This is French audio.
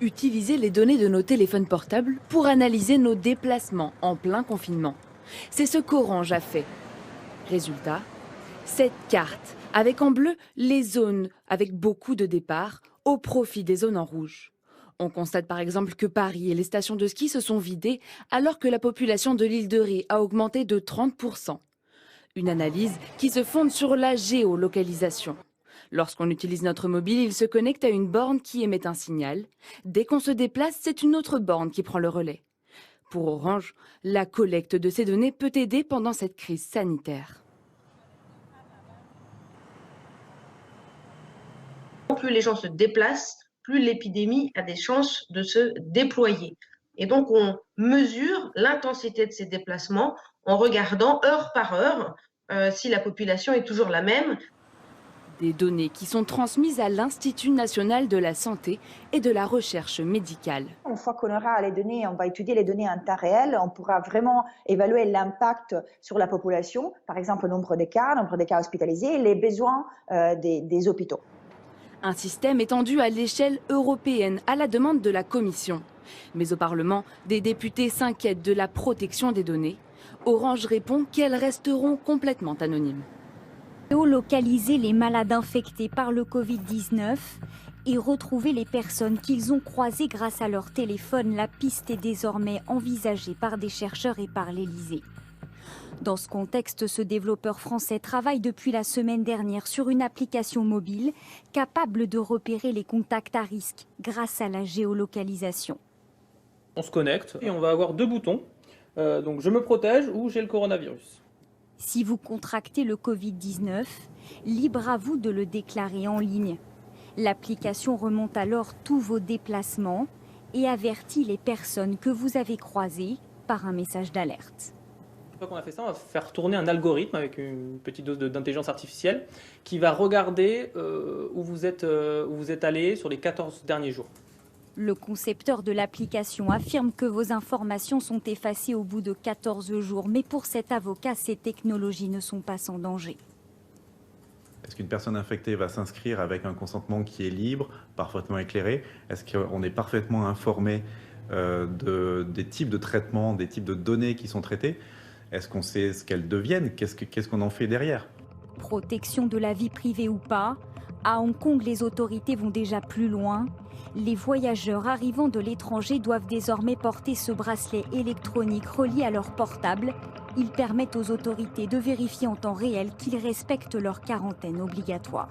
Utiliser les données de nos téléphones portables pour analyser nos déplacements en plein confinement. C'est ce qu'Orange a fait. Résultat, cette carte avec en bleu les zones avec beaucoup de départs au profit des zones en rouge. On constate par exemple que Paris et les stations de ski se sont vidées alors que la population de l'île de Ré a augmenté de 30%. Une analyse qui se fonde sur la géolocalisation. Lorsqu'on utilise notre mobile, il se connecte à une borne qui émet un signal. Dès qu'on se déplace, c'est une autre borne qui prend le relais. Pour Orange, la collecte de ces données peut aider pendant cette crise sanitaire. Plus les gens se déplacent, plus l'épidémie a des chances de se déployer. Et donc, on mesure l'intensité de ces déplacements en regardant heure par heure si la population est toujours la même. Des données qui sont transmises à l'Institut national de la santé et de la recherche médicale. Une fois qu'on aura les données, on va étudier les données en temps réel, on pourra vraiment évaluer l'impact sur la population, par exemple le nombre de cas hospitalisés et les besoins des hôpitaux. Un système étendu à l'échelle européenne à la demande de la Commission. Mais au Parlement, des députés s'inquiètent de la protection des données. Orange répond qu'elles resteront complètement anonymes. Géolocaliser les malades infectés par le Covid-19 et retrouver les personnes qu'ils ont croisées grâce à leur téléphone, la piste est désormais envisagée par des chercheurs et par l'Élysée. Dans ce contexte, ce développeur français travaille depuis la semaine dernière sur une application mobile capable de repérer les contacts à risque grâce à la géolocalisation. On se connecte et on va avoir deux boutons, donc je me protège ou j'ai le coronavirus. Si vous contractez le Covid-19, libre à vous de le déclarer en ligne. L'application remonte alors tous vos déplacements et avertit les personnes que vous avez croisées par un message d'alerte. Une fois qu'on a fait ça, on va faire tourner un algorithme avec une petite dose d'intelligence artificielle qui va regarder où vous êtes allé sur les 14 derniers jours. Le concepteur de l'application affirme que vos informations sont effacées au bout de 14 jours. Mais pour cet avocat, ces technologies ne sont pas sans danger. Est-ce qu'une personne infectée va s'inscrire avec un consentement qui est libre, parfaitement éclairé? Est-ce qu'on est parfaitement informé des types de traitements, des types de données qui sont traitées? Est-ce qu'on sait ce qu'elles deviennent? Qu'est-ce qu'on en fait derrière? Protection de la vie privée ou pas, à Hong Kong, les autorités vont déjà plus loin. Les voyageurs arrivant de l'étranger doivent désormais porter ce bracelet électronique relié à leur portable. Ils permettent aux autorités de vérifier en temps réel qu'ils respectent leur quarantaine obligatoire.